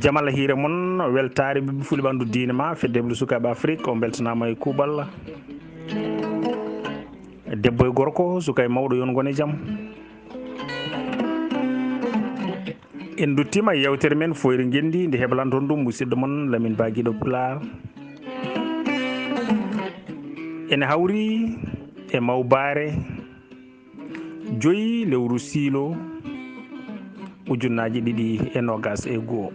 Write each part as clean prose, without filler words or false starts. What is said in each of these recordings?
jamala hiire mon weltare ɓiɓɓe fulɓe ɓandu diine ma feddeɓe sukaɓe afrique o beltanama e kuuɓal debbo e gorko suka e mawɗo yon gone jaam. en duttima e yewtere men foyre gendi nde heɓlanton ɗum musidɗo moon Lamine Ba Guiɗo Pulaar. ene hawri e mawbare 5 lewru siilo 2021.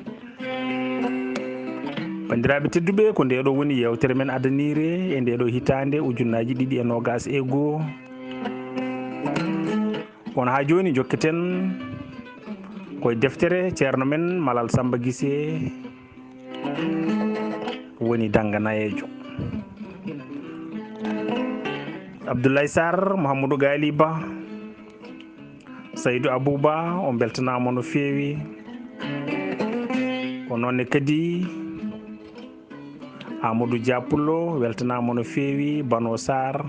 bandiraɓe tedduɓe ko ndeɗo woni yewtere men adanire e ndeɗo hitande 2021. on ha joni jokketen koye deftere ceerno men Malal Samba Guissé woni Danganayejo. Abdoulaye Sarr, Mouhamadou Gali Ba, Saydou Abouba on beltanama no fewi. ko noonne kadi Amadou Diapullo weltanama no fewi. Bano Sarr,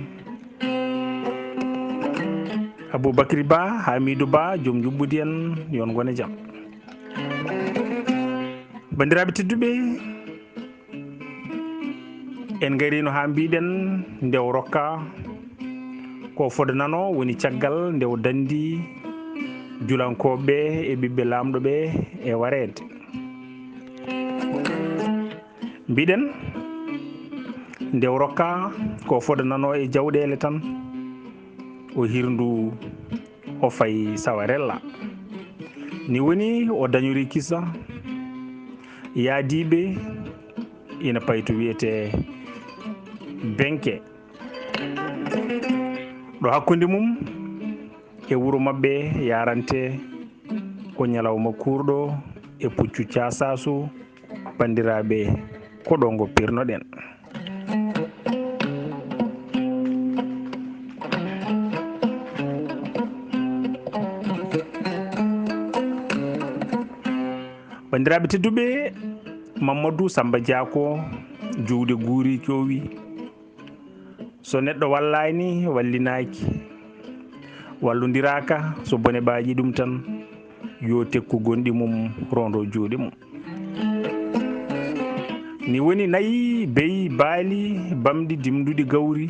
Aboubacry Ba, Hamidou Ba, joom juɓɓudi en yon gone jaam. bandiraɓe tedduɓe en garino ha mbiɗen ndew rokka ko fodanano woni caggal ndew dandi julankoɓe e ɓiɓɓe lamɗoɓe e warede. mbiɗen ndew rokka ko fodanano e jawɗele tan o hirndu o fayi sawarella. ni woni o dañori kissa yaadiɓe ina payi to wiyete benke ɗo hakkude mum e wuro mabɓe yarante ko ñalawma kurɗo e puccu casasu. bandiraɓe koɗo goppirnoɗen. bandiraɓe tedduɓe Mamadou Samba Diako juude guuri coowi so neɗɗo wallani wallinaki wallodiraka so bone ɓaaji ɗum tan yo tekku gonɗi mum rondo juuɗe mum. ni woni nayi beyi baali bamɗi dimduɗi gawri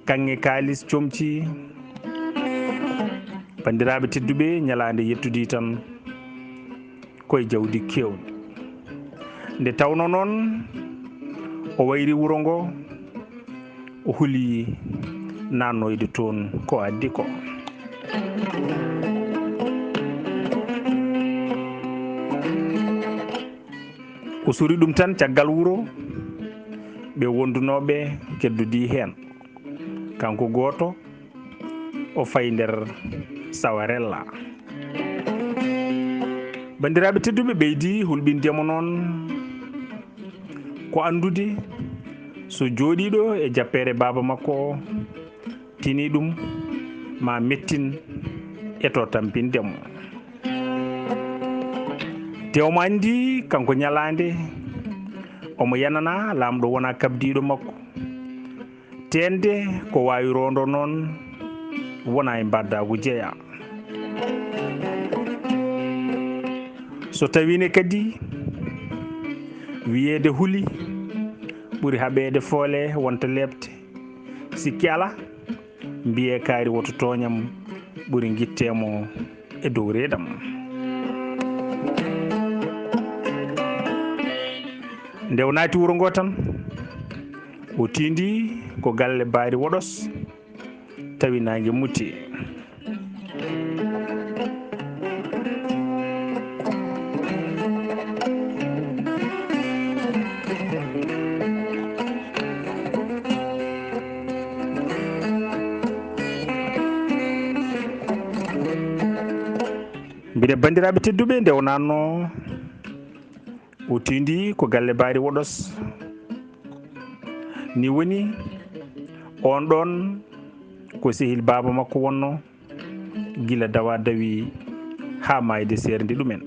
kanŋe kalis comci. bandiraɓe tedduɓe ñalande yettudi tan koye jawdi kewɗi nde tawno noon o wayri wuro ngo o huuli nannoyde toon ko addi ko. o suri ɗum tan caggal wuro ɓe wondunoɓe keddudi hen kanko goto o fayi nder sawarella. bandiraɓe tedduɓe ɓeydi hulɓindemo noon ko andude so jooɗiɗo e jappere baba makko tini ɗum ma mettin eto tampindemo. te omo andi kanko ñalande omo yanana lamɗo wona kabdiɗo makko. tende ko wawi rondo noon wona e mbaddagu jeeya. so tawine kadi wiyede huuli ɓuri haɓede foole wonta lebte sikki ala mbiye kaari woto toñam ɓuri guittemo e dow reedam. nde o naati wuro ngo tan o tindi ko galle baari woɗos tawi nangue mutti. mbiɗe bandiraɓe tedduɓe nde o nanno o tindi ko galle baari woɗos ni woni on ɗon ko sehil baba makko wonno gila dawa dawi ha mayde serde ɗumen.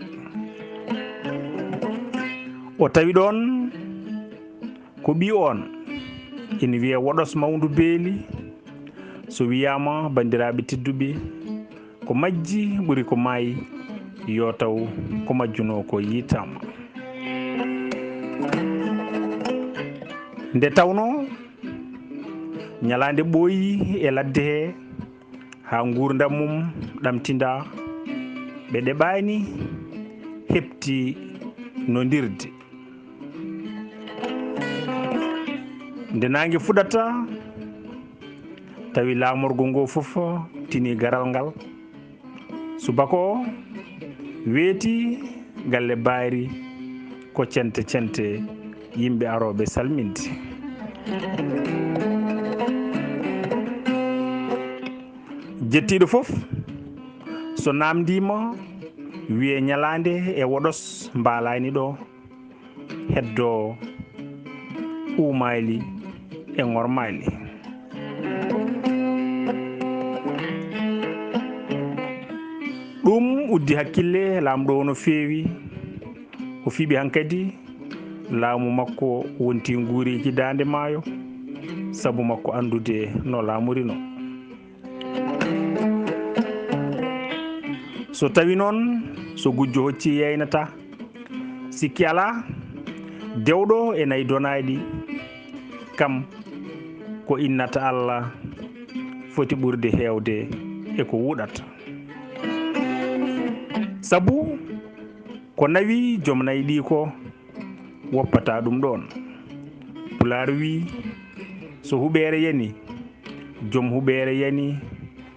o tawi ɗon ko ɓi on ina wiye woɗos mawndu beeli. So wiyama bandiraɓe tedduɓe ko majji ɓuri ko maayi yo taw ko majjuno ko yitama. Nde tawno ñalande ɓooyi e ladde he ha gurdam mum ɗamtinda, ɓe ɗeɓani hepti no ndirde. Nde nangue fuɗata tawi lamorgo ngo fof tini garal ngal, subaka o weeti galle baari ko cente cente yimɓe aroɓe salminde. jettiɗo fof so namdima wiye ñalande e woɗos mbalani ɗo heddo umali e ngormali. ɗum uddi hakkille lamɗo o no feewi. O fiiɓi hankadi laamu makko wonti guuriki dande maayo sabu makko andude no laamuri no. So tawi noon so gujjo hocci yeynata, sikki ala dewɗo e nayi donaɗi kam ko innata Allah foti ɓurde heewde e ko wuɗata. Sabu ko nawi joom nayi ɗi ko woppata ɗum ɗon. Pulaar wi so huɓeere yani joom huɓeere yani,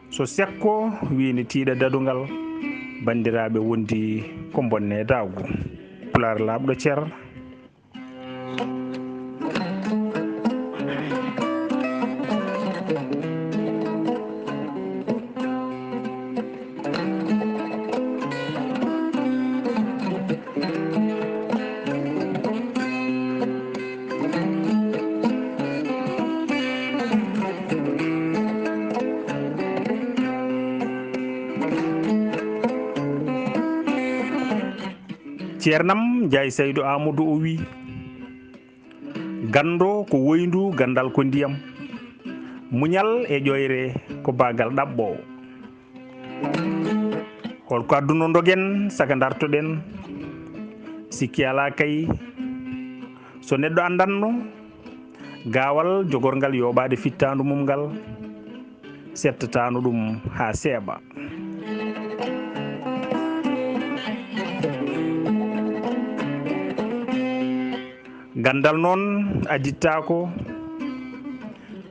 so sekko wini tiiɗa dadungal bandiraɓe wondi ko bonne dawgo. Pulaar laaɓɗo cer. Ceernam Ndiaye Saydou Amadou o wi gando ko woyndu gandal ko ndiyam, muñal e ƴoyre ko bagal ɗaɓɓowo. Holko adduno dogen saka dartoɗen, sikki ala kay so neɗɗo andanno gawal jogorgal yoɓade fittandu mum ngal settatano ɗum ha seeɓa. Gandal noon addittako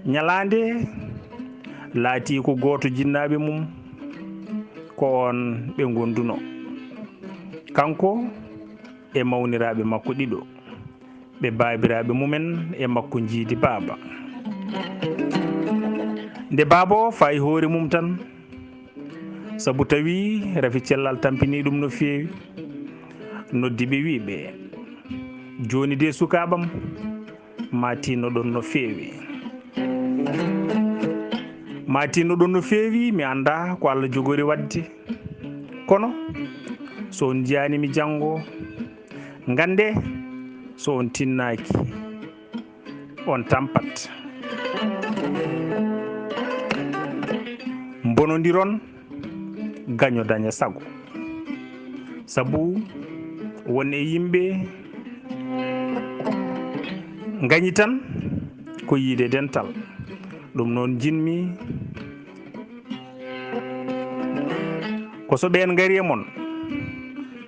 ñalande laati ko goto jinnaɓe mum ko on ɓe gonduno, kanko e mawniraɓe makko ɗiɗo, ɓe babiraɓe mumen e makko jiidi baaba. Nde baaba o fayi hoore mum tan, sabu tawi rafi cellal tampini ɗum no feewi, noddiɓe wiɓe joni de sukaɓam ma tinno ɗon no feewi. Ma tinno ɗon no feewi, mi anda ko Allah jogori wadde, kono so on jiyanimi janggo gande so on tinnaki on tampat. Bonodiron gaño daña sago, sabu won e yimɓe gañi tan ko yiide dental. ɗum noon jinmi ko so ɓen gari e mon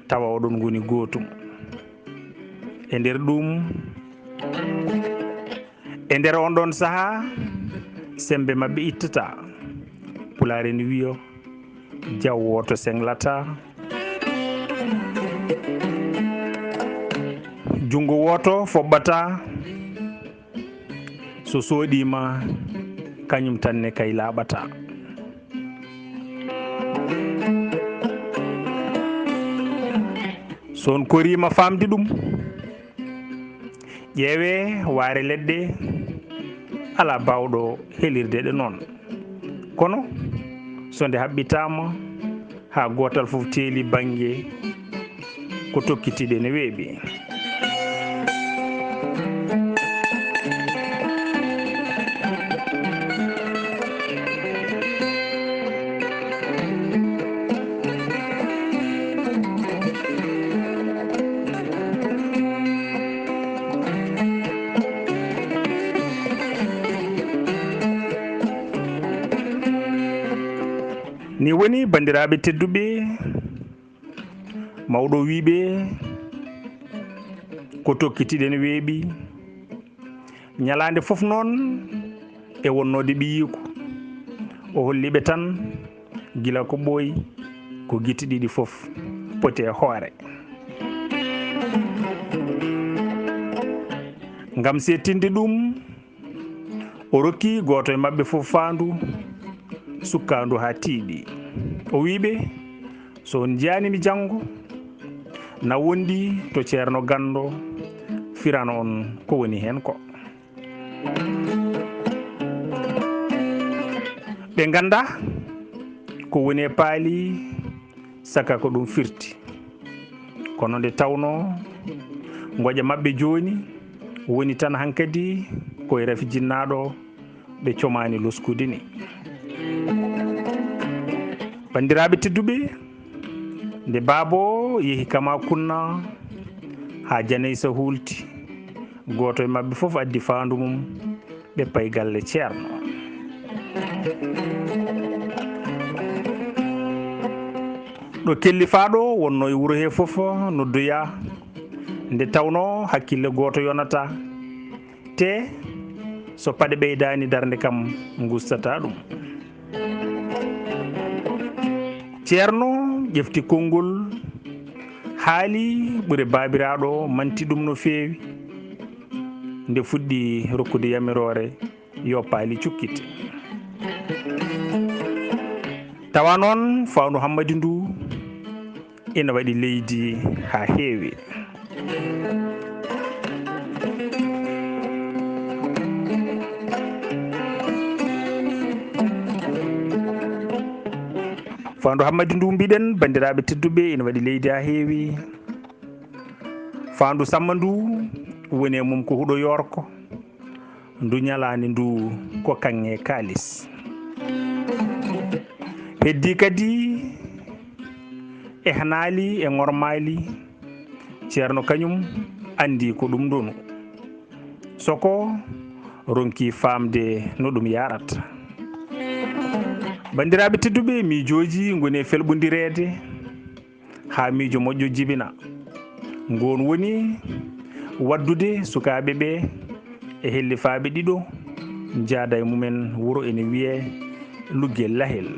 tawa oɗon goni gootum. E nder ɗum e nder on ɗon saaha sembe mabɓe ittata. Pulaar en wiyo jawwoto senglata, jungo woto foɓɓata, so soɗima kañum tanne kay laaɓata. so on korima famde ɗum, ƴeewe waare leɗɗe ala bawɗo helirde ɗe noon, kono so nde haɓɓitama ha gotal fof teeli banggue ko tokkitiɗe ne weeɓi. ni woni bandiraɓe tedduɓe mawɗo wiɓe ko tokkitiɗen weeɓi ñalande fof noon e wonnode ɓiyiko o holliɓe tan gila ko ɓooyi ko guite ɗiɗi fof poti e hoore ngam settinde ɗum o rokki goto e mabɓe fof faandu sukkandu ha tiiɗi o wiɓe so on jiyanimi janggo na wondi to ceerno gando firana on ko woni hen ko ɓe ganda ko woni e paali saka ko ɗum firti kono nde tawno goƴa mabɓe joni woni tan hankadi koye rafi jinnaɗo ɓe comani loskude ni bandiraɓe tedduɓe nde baabo yeehi kama kunna ha janaysa hulti goto e mabɓe fof addi faandu mum ɓe pay galle ceerno ɗo kellifaɗo wonno e wuuro he fof noddoya nde tawno hakkille goto yonata te so paɗe ɓeydani darde kam gustata ɗum ceerno ƴefti konngol haali ɓuure babiraɗo manti ɗum no feewi nde fuɗɗi rokkude yamirore yo paali cukkite tawa noon fawndu hammadi ndu ina waɗi leydi ha heewi faandu hammadi ndu mbiɗen bandiraɓe tedduɓe ina waɗi leydi ha heewi faandu samma ndu woni e mum ko huuɗo yorko ndu ñalani ndu ko kanŋe kalis heddi kadi e hanaali e ŋormaali ceerno kañum andi ko ɗum ɗonu soko ronki famde no ɗum yarata bandiraɓe tedduɓe miijoji goni e felɓodirede ha miijo moƴƴo jibina ngon woni waddude sukaɓe ɓe e hellifaɓe ɗiɗo jaada e mumen wuuro ene wiye luggel lahel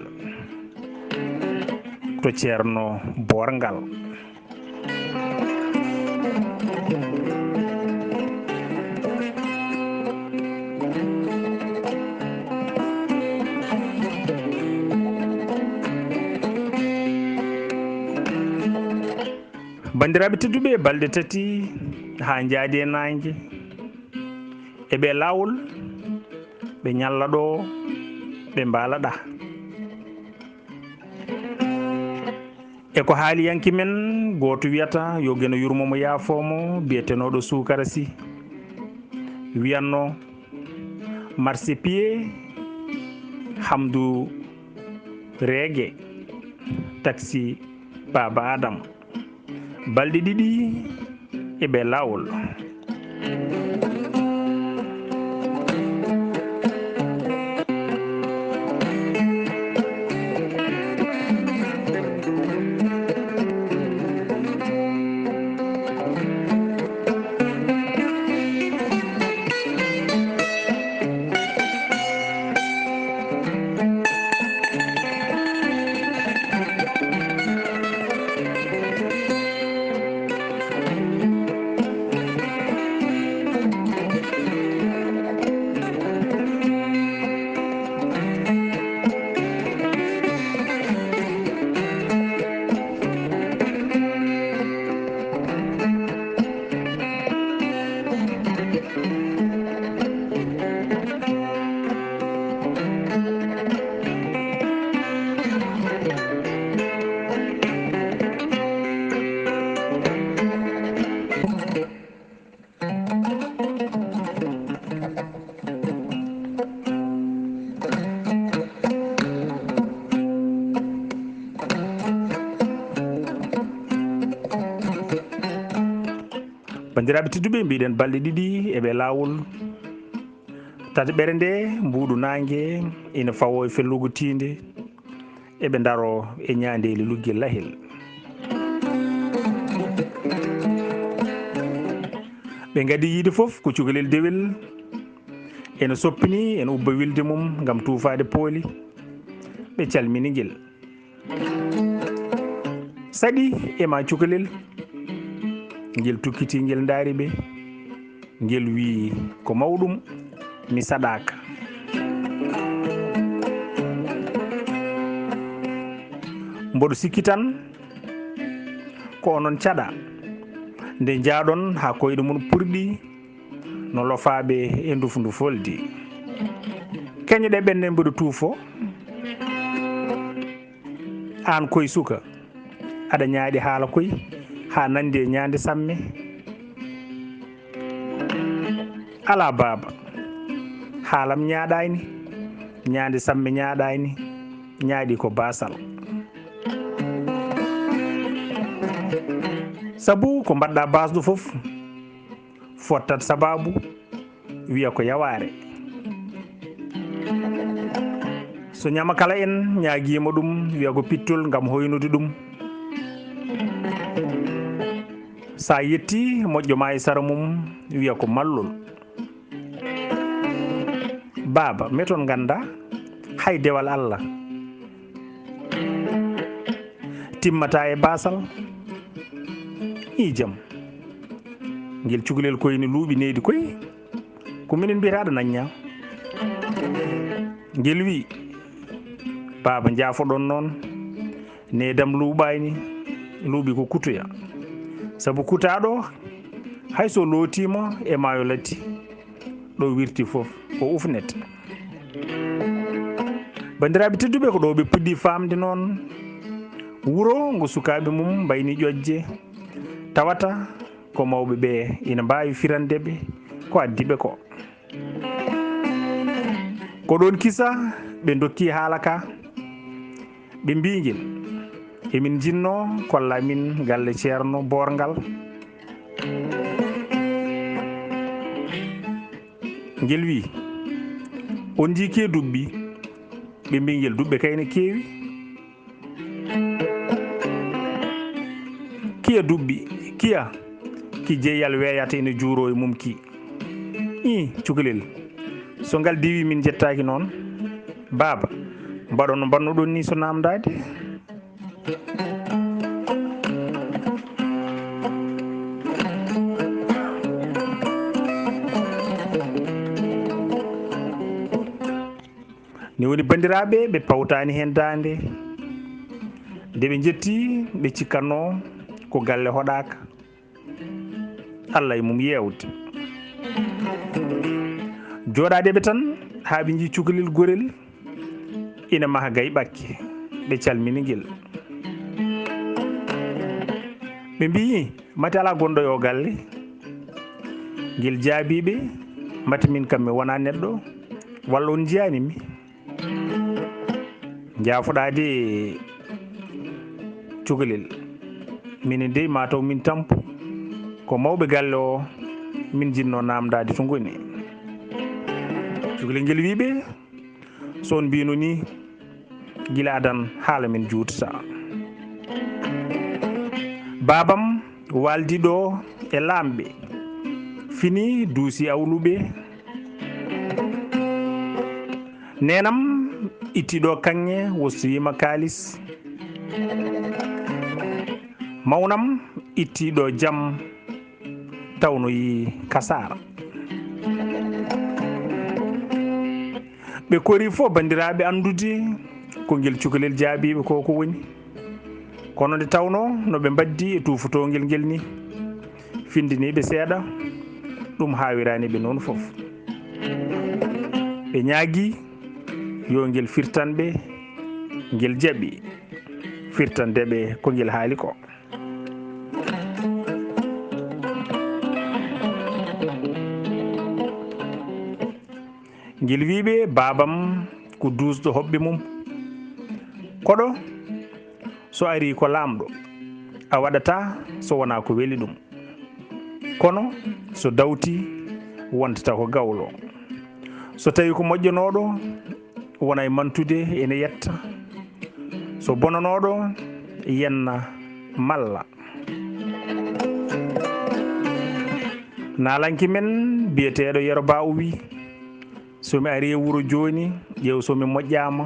to ceerno borgal bandiraɓe tedduɓe balɗe tati ha jaadi e nangue eɓe lawol ɓe ñalla ɗo ɓe mbalaɗa eko haaliyanki men goto wiyata yo gueno yurmomo yaafomo biyetenoɗo Soukara Sy wiyanno marsépied Hamdou Régué taxi Baba Adama balɗe ɗiɗi eɓe lawol bandiraɓe tedduɓe mbiɗen balɗe ɗiɗi eɓe lawol tataɓere nde mbuɗu nangue ina fawo e fellugo tinde eɓe daro e ñandeli luggel lahel. ɓe gadi yiide fof ko cukalel dewel ene soppini ene ubba wilde mum gam tuufade pooli. ɓe calmini guel saɗi ema cukalel guel tukkiti guel daari ɓe guel wi ko mawɗum mi saɗaka. mboɗo sikki tan ko onon caɗa nde jaaɗon ha koyɗe mum purɗi no lofaɓe e ndufu ndu foldi. keñoɗe ɓenne mboɗo tuufo an koye suka aɗa ñaaɗi haala koye ha nandi e ñaande samme. ala baaba haalam ñaaɗayni ñaande samme ñaaɗayni ñaaɗi ko basal. sabu ko mbaɗɗa basɗo fof fottat sababu wiya ko yaware. so ñama kala en ñaaguima ɗum wiya ko pittol gam hoynude ɗum. sa yetti moƴƴo ma e sara mum wiya ko mallol. baaba meton ganda hay dewal Allah timmata e basal. i jaam guel cukalel koyni luuɓi neydi koye ko minen mbiyataɗo nañña. guel wi baaba jaafoɗon noon nedam luuɓayni luuɓi ko kutoya sabu kutaɗo hayso lootima e maayo latti ɗo wirti fof ko ufnete. bandiraɓe tedduɓe ko ɗo ɓe puɗɗi famde noon wuro ngo sukaɓe mum mbayni ƴoƴje tawata ko mawɓe ɓe ina mbawi firandeɓe ko addiɓe ko. ko ɗon kisa ɓe dokki haala ka ɓe mbiguel emin jinno kolla min galle ceerno borgal. guel wi on ji ke duɓɓi ɓe mbiguel duɓɓe kayne keewi. kiya duɓɓi kiya ki jeeyal weeyata ene juuro e mum ki. i cukalel so ngal diwi min jettaki noon baaba mbaɗon no mbannuɗon ni so namdade. ni woni bandiraɓe ɓe pawtani hen dande nde ɓe jetti ɓe cikkanno ko galle hoɗaka Allah e mum yewde. joɗadeɓe tan ha ɓe jii cukalel gorel ina maha gay ɓakke ɓe calmini guel. ɓe mbi mati ala gonɗo e o galle. guel jaabiɓe mati min kam mi wona neɗɗo walla on jiyanimi. jaafoɗade cukalel minen dey mataw min tampu ko mawɓe galle o min jinno namdade to goni. cukalel guel wiɓe so on mbino ni gila adan haala men juutata. babam waldi ɗo e lamɓe fini duusi awluɓe. nenam ittiɗo kanŋe wostoyima kalis. mawnam ittiɗo jaam tawno yi kasara. ɓe kori fof bandiraɓe andude ko guel cukalel jaabiɓe ko woni. kono nde tawno noɓe mbaddi e tufotogel guel ni findiniɓe seeɗa ɗum hawiraniɓe noon foof. ɓe ñaagui yo guel firtanɓe guel jaaɓi firtandeɓe ko guel haali ko. guel wiɓe babam ko dusɗo hoɓɓe mum koɗo so ari ko lamɗo a waɗata so wona ko weeli ɗum kono so dawti wontata ko gawlo. so tawi ko moƴƴanoɗo wona e mantude ene yetta. so bonanoɗo yenna malla. nalanki men biyeteɗo Yeroba o wi somi ari e wuro joni ƴeew somi moƴƴama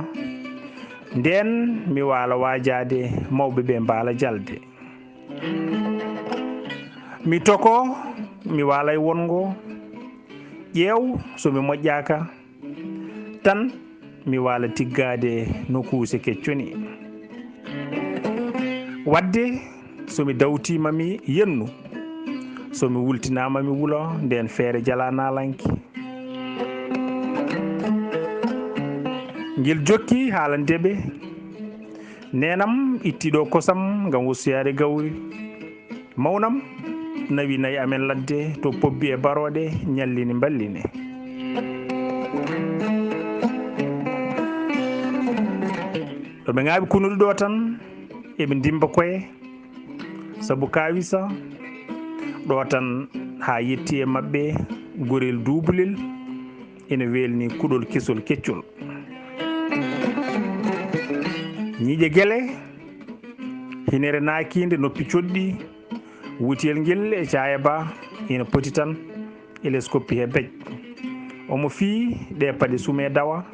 nden mi wala wajade mawɓe ɓe mbaala jalde. mi toko mi wala e wongo ƴeew somi moƴƴaka tan mi wala tiggade no kuuse kecconi. wadde somi dawtimami yennu somi wultinama mi wulo nden feere jala nalanki. ngel jokki haalandeɓe nenam ittiɗo kosam ngam wossuyade gawri mawnam nawi nayi amen ladde to pobbi e baroɗe ñallini ballini. ɗo ɓe ŋaaɓi kunuɗo ɗo tan eɓe dimba koye sabu kawisa ɗo tan ha yetti e maɓɓe gorel duubulel ene welni kuɗol kesol keccol. ñiiƴe guele hinere nakinde noppi coɗɗi wutiyel ngel e caya ba ina poti tan eles koppi he beej omo fii ɗe paɗe sume dawa.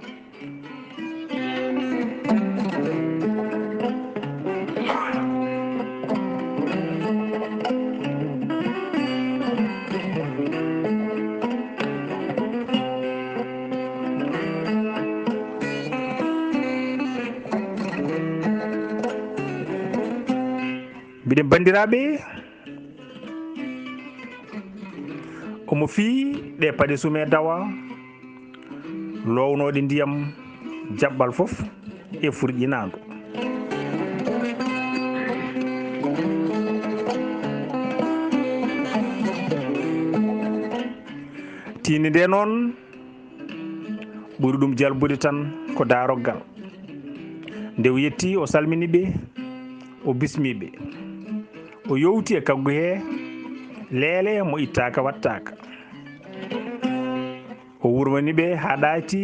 mbiɗen bandiraɓe omo fii ɗe paɗe sume dawa lownoɗe ndiyam jaɓɓal fof e furƴinado. tini nde noon ɓuri ɗum jalbude tan ko daroggal. nde o yetti o salminiɓe o bismiɓe o yowti e kaggu he leele mo ittaka wattaka. o wurmani ɓe ha ɗaati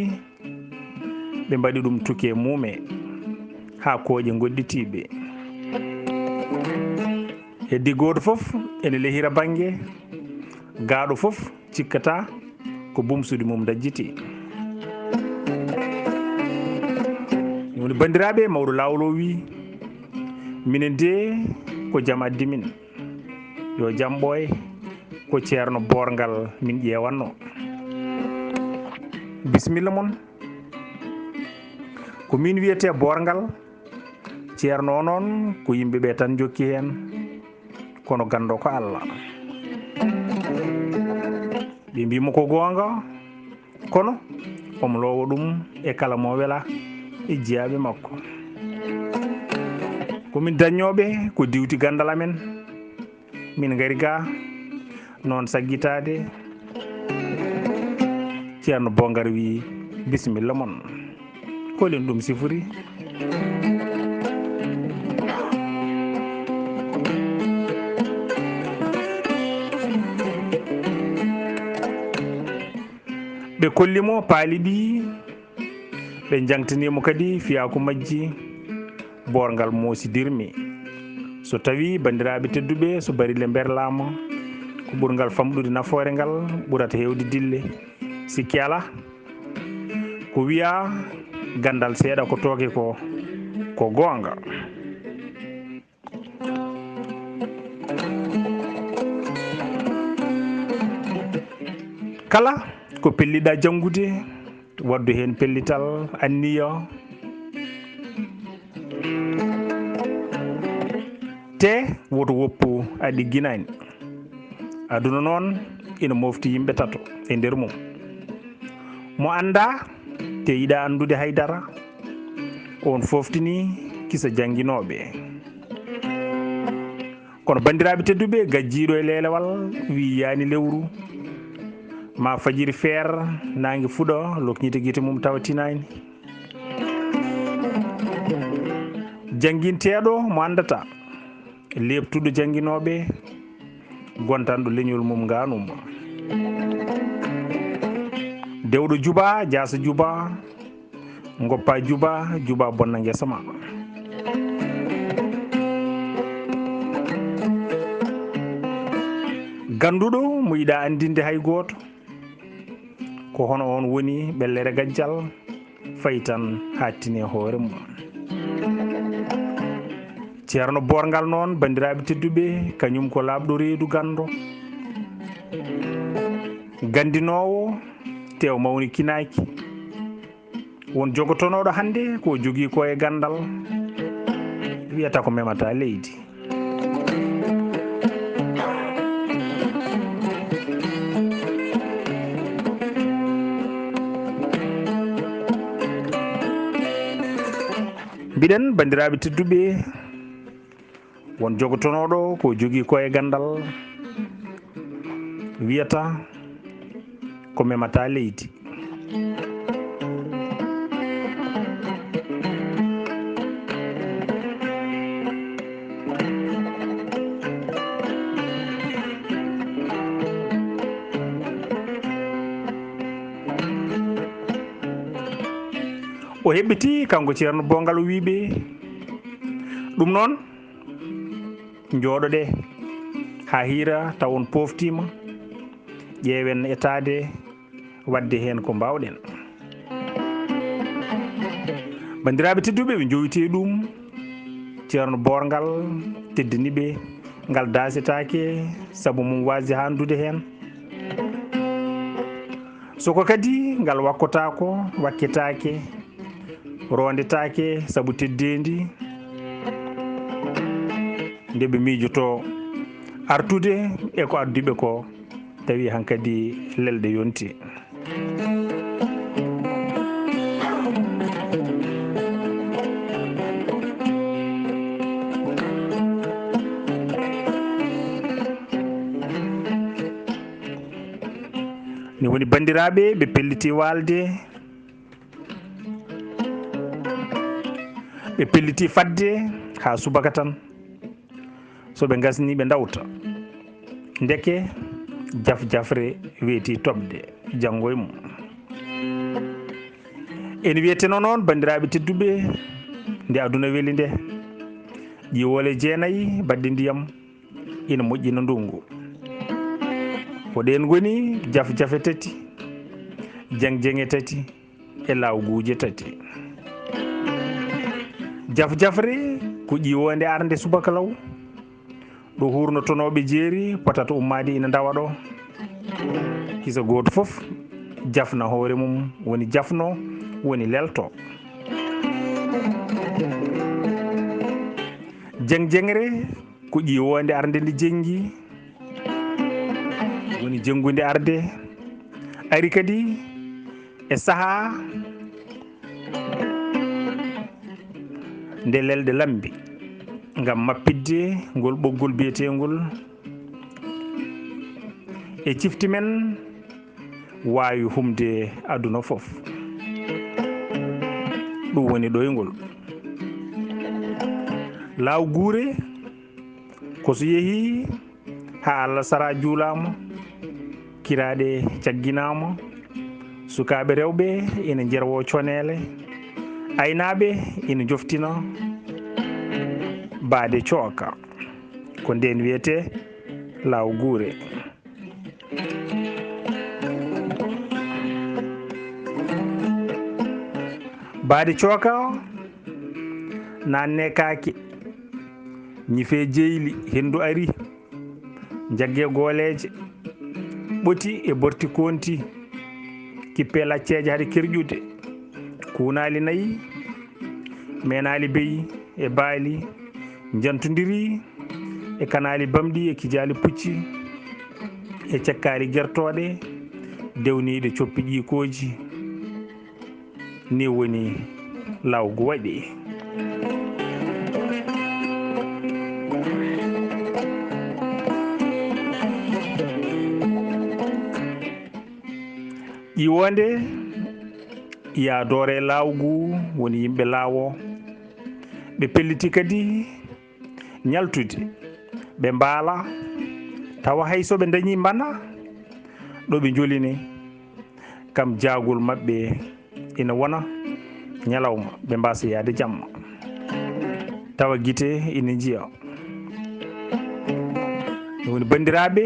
ɓe mbaɗi ɗum tuke mume ha kooƴe goɗɗitiɓe. heddi goto foof ene lehira banggue gaaɗo foof cikkata ko bumsude mum dajjiti. woni bandiraɓe mawɗo lawol o wi minen de ko jaam addi min yo jaam ɓooye ko ceerno borgal min ƴewanno. bisimilla moon ko min wiyete borgal ceerno o noon ko yimɓeɓe tan jokki hen kono gando ko Allah. ɓe mbimo ko gonga kono omo lowa ɗum e kala mo wela e jeeyaɓe makko. komin daññoɓe ko diwti gandal amen min gari ga noon saggitade ceerno bongar wi bisimilla moon kolen ɗum sifori. ɓe kollimo paali ɗi ɓe jangtanimo kadi fiyaku majji borgal mosidirmi. so tawi bandiraɓe tedduɓe so barile berlama ko ɓurgal famɗude nafoore ngal ɓurata hewde dille sikki ala ko wiya gandal seeɗa ko tooke ko gonga. kala ko pelliɗa janngude waddu hen pellital anniya te woto woppu a ɗigginani. aduna noon ina mofti yimɓe tato e nder mum mo anda te yiɗa andude haydara on foftini kisa janguinoɓe. kono bandiraɓe tedduɓe gajjiɗo e lelewal wi yani lewru ma fajiri feere nangue fuɗa lokñite guite mum tawatinani. janguinteɗo mo andata lebtuɗo janguinoɓe gontanɗo leñol mum ganuma. dewɗo juba jasa juba goppa juba juba bonna guesa ma. ganduɗo mo yiɗa andinde hay goto ko hono on woni ɓellere gajjal fayi tan hattini hoore mum. ceerno borgal noon bandiraɓe tedduɓe kañum ko laaɓɗo reedu gando gandinowo tew mawni kinaki won jogotonoɗo hande ko jogui ko e gandal wiyata ko memata leydi. mbiɗen bandiraɓe tedduɓe won jogotonoɗo ko jogui ko e gandal wiyata ko memata leydi. o heɓɓiti kanko ceerno bongal wiɓe ɗum noon jooɗoɗe ha hiira taw on poftima ƴeewen etade wadde hen ko mbawɗen. bandiraɓe tedduɓe ɓe jowiti ɗum ceerno borgal teddaniɓe ngal dasetake saabu mum wasi handude hen soko kadi ngal wakketake rondetake saabu teddendi nde ɓe miijoto artude e ko adduɓe ko tawi hankadi lelde yonti. ni woni bandiraɓe ɓe pelliti walde ɓe pelliti fadde ha subaka tan so ɓe gasni ɓe dawta ndeke jafre weeti toɓde janggo e mum. en wiyeteno noon bandiraɓe tedduɓe nde aduna weeli nde ƴiwole jeenayyi badde ndiyam ina moƴƴina ndungu ko ɗen goni jafe tati jeng tati e lawguje tati. jafre ko ƴiwonde arde subaka law ɗo hurnotonoɓe jeeri potata ummade ina dawa ɗo hisa goto foof jafna hoore mum woni jafno woni lelto. jengre ko ƴiwonde arde nde jengi woni jengude arde ari kadi e saaha nde lelde lambi ngam mappidde ngol ɓoggol biyetengol e cifti men wawi humde aduna foof ɗum woni ɗoygol. law guure ko so yeehi ha Allah sara juulama kiraɗe cagginama sukaɓe rewɓe ina jerwo conele aynaɓe ina joftina baade cooka ko nden wiyete law guure. baade cooka nanne kaake ñife jeyli hendu ari jagge gooleje ɓoti e borti konti kippe lacceje haade kerƴude kunali nayyi menali beyi e baali jantodiri e kanali bamɗi e kijali pucci e cekkali guertoɗe dewniɗe coppi ƴikoji ni woni lawgu waɗi. ƴiwonde yaadore lawgu woni yimɓe laawo ɓe pelliti kadi ñaltude ɓe mbaala tawa hay so ɓe dañi bana ɗo ɓe jolini kam jaagol maɓɓe ina wona ñalawma ɓe mbasa yaade jamma tawa guite ina jiya. woni bandiraɓe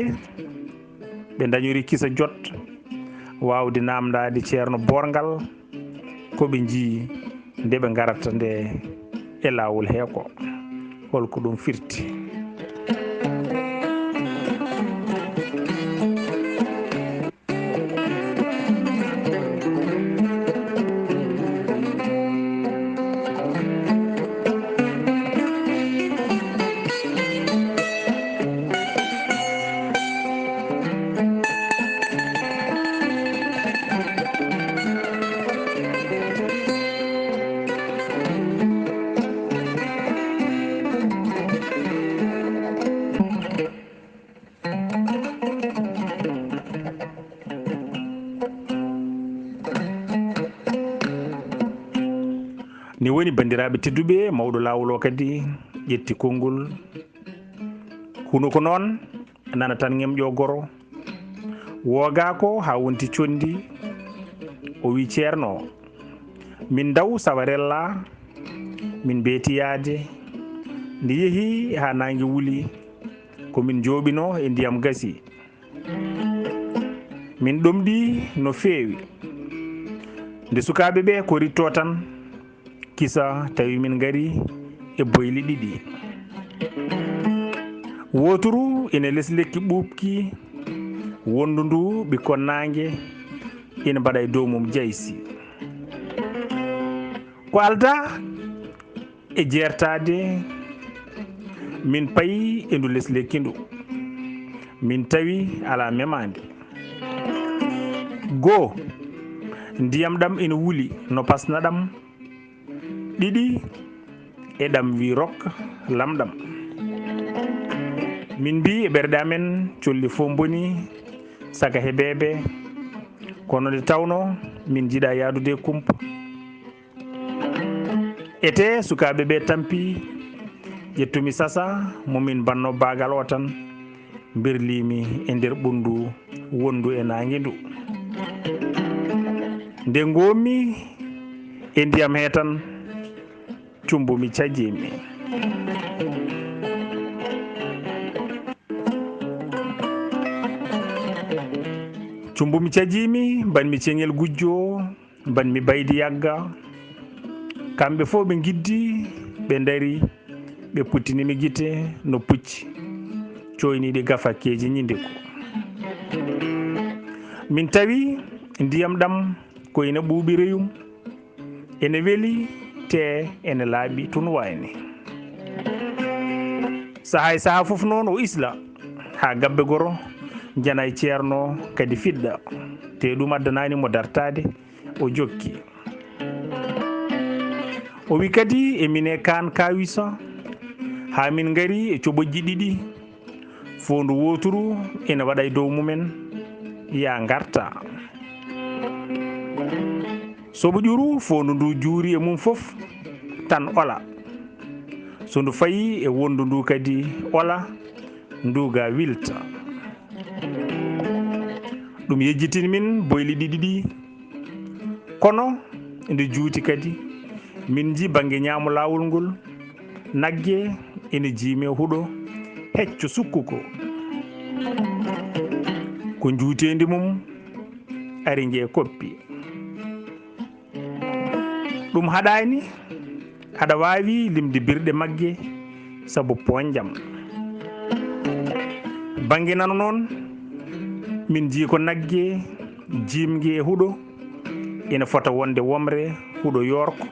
ɓe dañori kisa jot wawde namdade ceerno Borgal koɓe jii nde ɓe garata nde e lawol heeko holko ɗum firti. ni woni bandiraɓe tedduɓe mawɗo lawol o kadi ƴetti konngol huno ko noon nana tan ŋemƴo goro woogako ha wonti condi o wi ceerno min daw sawarella min beetiyade nde yeehi ha nangue wuuli komin jooɓino e ndiyam gasi min ɗomɗi no feewi nde sukaɓe ɓe ko ritto tan kisa tawi min gari e boyli ɗiɗi woturu ene less lekki ɓuuɓki wondu ndu ɓikkon nangue ina mbaɗa e dow mum jaysi ko alda e jertade min payi e ndu less lekki ndu min tawi ala memade goo ndiyam ɗam ina wuuli no pasna ɗam ɗiɗi e ɗam wi rok lamɗam min mbi e ɓerɗe amen colli fof boni saka heɓeɓe kono nde tawno min jiiɗa yaadude e kumpa ete sukaɓe ɓe tampi ƴettumi sasa momin banno bagal o tan berlimi e nder ɓundu wondu e nangue ndu nde gommi e ndiyam he tan cumbumi cajjimi cumbumi cajjimi mbanmi ceŋel gujjo mbanmi baydi yagga kamɓe fof ɓe giddi ɓe dari ɓe puttinimi guite no pucci coyniɗi gafakkeji ñinde ko min tawi ndiyam ɗam ko ina ɓuuɓi reyum ene weeli te ene laaɓi tun wayni saha e saha fof noon o isla ha gabbe goro jana e ceerno kadi fiɗɗa te ɗum addananimo dartade o jokki o wi kadi emine kan kawisa ha min gari e coɓojji ɗiɗi fondu woturu ene waɗa e dow mumen ya garta sobo ƴuru fondu ndu juuri e mum fof tan ola so ndu fayi e wondu ndu kadi ola nduga wilta ɗum yejjitini min boyli ɗiɗi ɗi kono nde juuti kadi min ji banggue ñaamu lawol ngol naggue ene jiime huuɗo hecco sukkuko ko juutendi mum ari ngue koppi ɗum haɗani aɗa wawi limde birɗe maggue saabu poñjam banggue nano noon min jii ko naggue jimgue e huuɗo ina fota wonde womre huuɗo yorko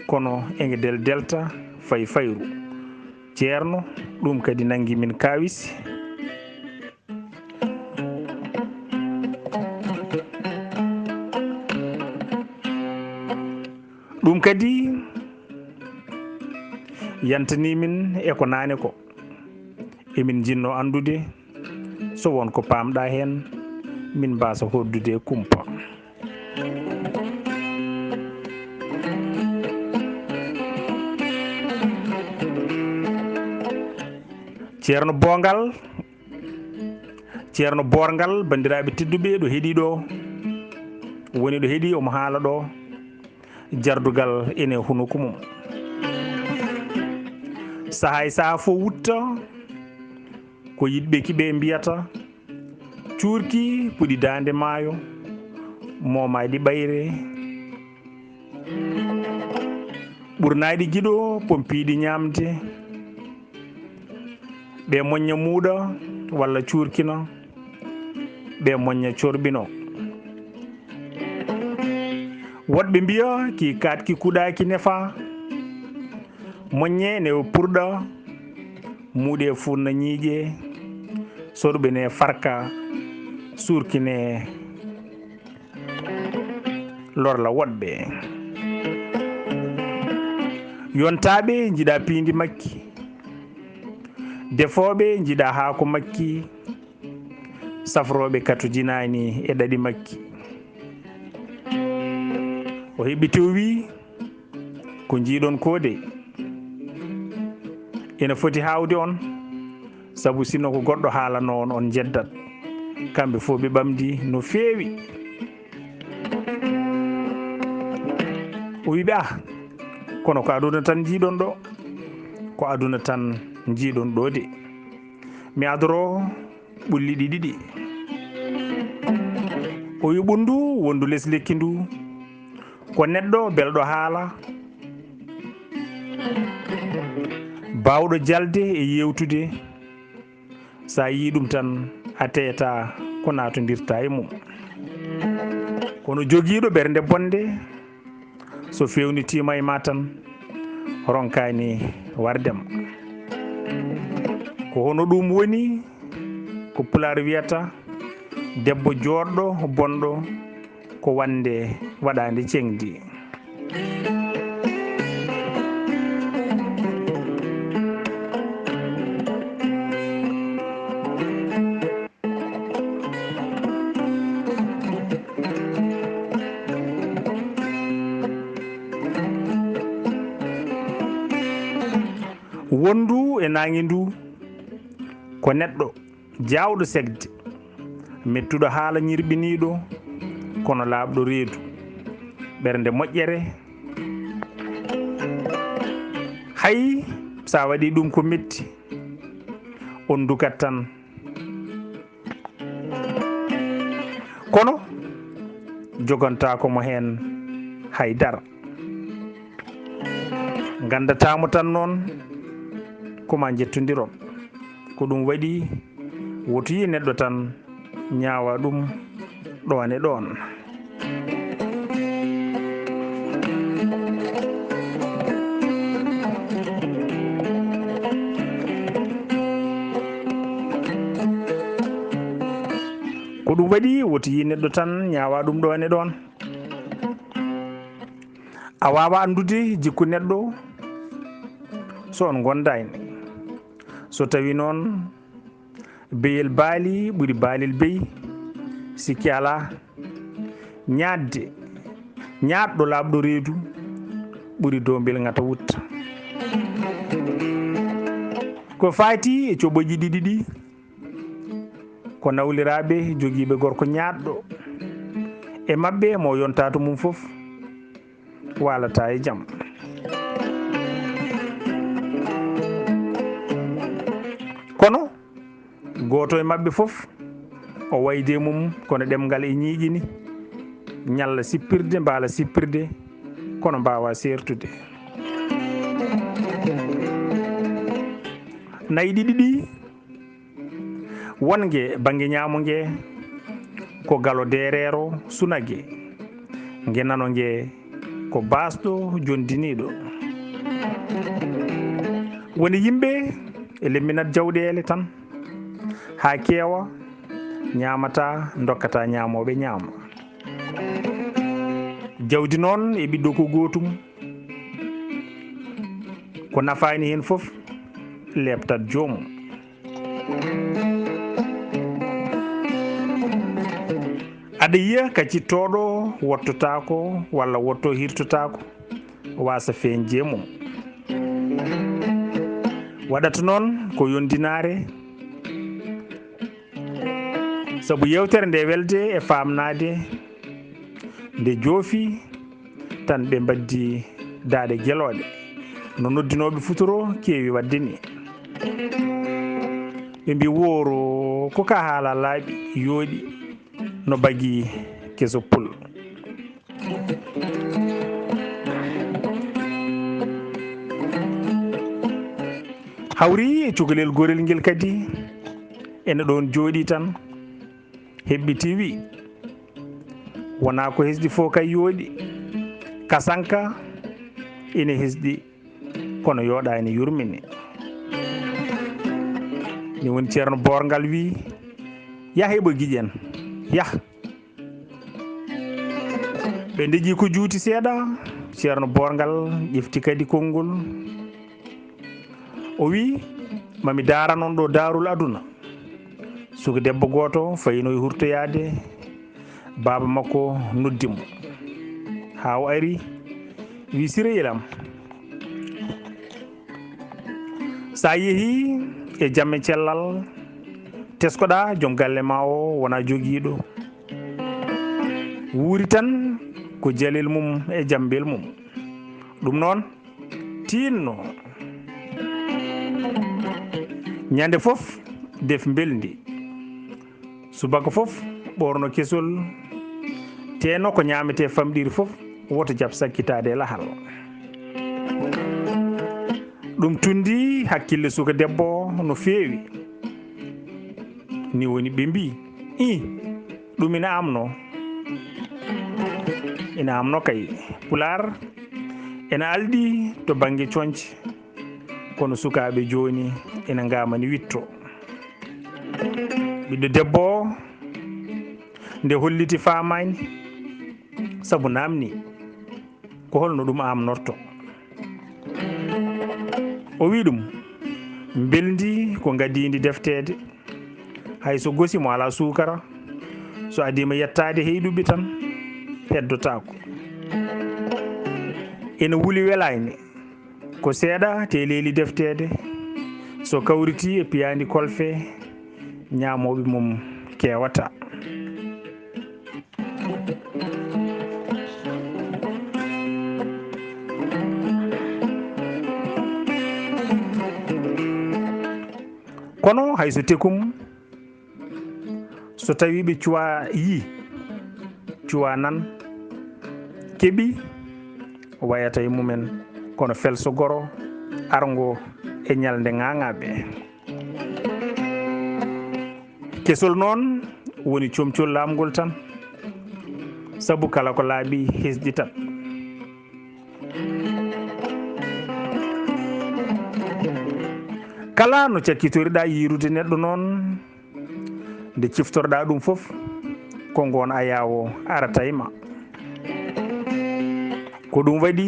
kono ege del delta fay fayru ceerno ɗum kadi nangui min kawisi ɗum kadi yantanimin e ko nane ko emin jinno andude so won ko pamɗa hen min mbasa hoddude kumpa ceerno Borgal bandiraɓe tedduɓe ɗo heeɗi ɗo woni ɗo heeɗi omo haala ɗo jardugal ene hunuko mum saha e saha fo wutta ko yiɗɓe kiɓe mbiyata cuurki puɗi dande maayo momayɗi ɓayre ɓurnayɗi giɗo pompiɗi ñamde ɓe moñña muuɗa walla cuurkino ɓe moñña corɓino woɗɓe mbiya ki katki kuɗaki nefa moññe ne purɗa muuɗe funna ñiiƴe sorɓe ne farka surkine lorla woɗɓe yontaɓe jiiɗa piindi makki defoɓe jiiɗa haako makki safroɓe katujinani e ɗaɗi makki o heɓɓiti o wi ko jiiɗon koode ene foti hawde on sabu sino ko goɗɗo haalano on on jeddat kamɓe fof ɓe ɓamdi no feewi o wiɓe kono ko aduna tan jiiɗon ɗo ko aduna tan jiiɗon ɗo de mi adoro ɓulliɗi ɗiɗi o wi ɓundu wondu less lekki ndu ko neɗɗo belɗo haala bawɗo jalde e yewtude sa yi ɗum tan a teyata ko natodirta e mum kono joguiɗo ɓernde bonde so fewnitima e ma tan ronkani wardema ko hono ɗum woni ko pular wiyata debbo joɗɗo bonɗo ko wande waɗande cengdi wondu e nangi ndu ko neɗɗo jawɗo segde mettuɗo haala ñirɓiniɗo kono laaɓɗo reedu ɓernde moƴƴere hay sa waɗi ɗum ko metti on dukat tan kono jogontako mo hen haydara gandatamo tan noon koma jettodiron ko ɗum waɗi woto yi neɗɗo tan ñaawa ɗum ɗon e ɗon ko ɗum waɗi woto yi neɗɗo tan ñaawa ɗum ɗon e ɗon a wawa andude jikku neɗɗo so on gondani so tawi noon beyel baali ɓuri baalel beyi sikki ala ñaadde ñaadɗo laaɓɗo reedu ɓuri dombel ngata wutta ko faati e coɓoji ɗiɗi ɗi ko nawliraɓe jogiiɓe gorko ñaadɗo e mabɓe mo yonta to mum fof walata e jaam kono goto e mabɓe fof o wayde mum kono ɗemgal e ñiiƴini ñalla sippirde mbaala sippirde kono mbawa sertude nayi ɗiɗi ɗi wonge banggue ñamogue ko galo derero sunage nge nanogue ko basɗo jondiniɗo woni yimɓe e lemminat jawɗele tan ha keewa ñamata dokkata ñamoɓe ñaama jawdi noon e ɓiɗɗo ko gotum ko nafani hen foof lebtat joomum aɗa yiya kaccittoɗo wottotako walla wotto hirtotako wasa fen jeemum waɗata noon ko yondinare sabu yewtere nde welde e famnade nde joofi tan ɓe mbaddi daade gueloɗe no noddinoɓe futuro keewi wadde ni ɓe mbi wooro ko ka haala laaɓi yooɗi no bagi keso pul. Hawri e cukalel gorel ngel kadi ene ɗon jooɗi tan heɓɓiti wi wona ko hesdi fof kay yooɗi, kasanka ene hesdi kono yooɗa ene yurmini. ni woni ceerno Borgal wi yah heɓo giƴen yah. ɓe ndeƴi ko juuti seeɗa, ceerno Borgal ƴefti kadi konngol o wi mami daara noon ɗo daarul aduna. suka debbo gooto fayino e hurtoyade, baaba makko noddimo ha o ari wi Sirayel sa yeehi e jamme cellal teskoɗa joom galle ma o wona joguiɗo, wuuri tan ko jalel mum e jambel mum. ɗum noon tinno ñande fof def belndi, subaka fof ɓorno kesol, teno ko ñamete famɗiri fof woto jab sakkitade e lahal. ɗum tundi hakkille suka debbo no feewi. ni woni ɓe mbi ɗum ina amno kay. Pular ena alɗi to banggue coñce, kono sukaɓe joni ena ngamani witto. ɓiɗɗo debbo nde holliti famani saabu namni ko holno ɗum amnorto. o wi ɗum beldi ko gadidi deftede, hayso gosimo ala sukara, so adima yettade heyɗuɓe tan heddotako. ene wuli welayne ko seeɗa te leeli deftede, so kawriti e piyandi kolfe ñamoɓe mum kewata. kono hayso tekum so tawi ɓe cuwa nan keeɓi wayata e mumen kono felso goro argo e ñalde ŋaŋaɓe. kesol noon woni comcol lamgol tan, saabu kala ko laaɓi hesɗi tan. kala no cakkitoriɗa yirude neɗɗo noon nde ciftorɗa ɗum fof ko ngon ayawo arata e ma. ko ɗum waɗi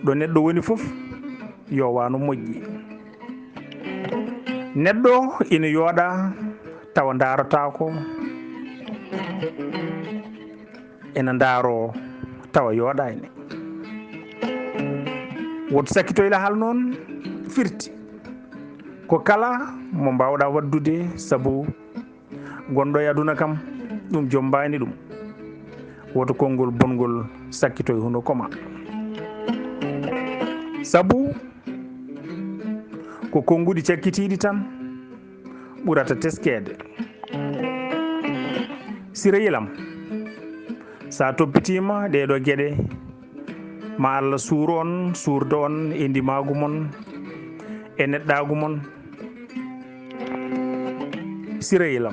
ɗo neɗɗo woni fof yo wano moƴƴi. neɗɗo ina yooɗa tawa darotako, ena daaro tawa yooɗani. woto sakkito e lahal noon firti ko kala mo mbawɗa waddude, saabu gonɗo e aduna kam ɗum jombani ɗum. woto konngol bongol sakkito e huno koma, saabu ko konnguɗi cakkitiɗi tan ɓurata teskede. Sirayel sa toppitima ɗeɗo gueɗe ma Allah suuro on, suurde on e ndimagu mon e neɗɗagu mon. Sirayel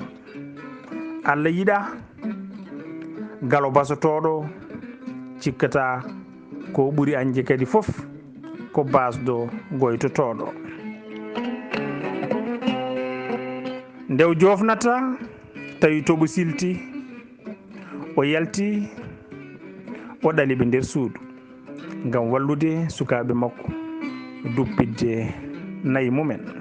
Allah yiɗa galo basotoɗo cikkata ko ɓuri anje kadi fof ko basɗo goytotoɗo. ndew jofnata tawi toɓo silti, o yalti o ɗaliɓe nder suudu ngam wallude sukaɓe makko duppidde nayi mumen.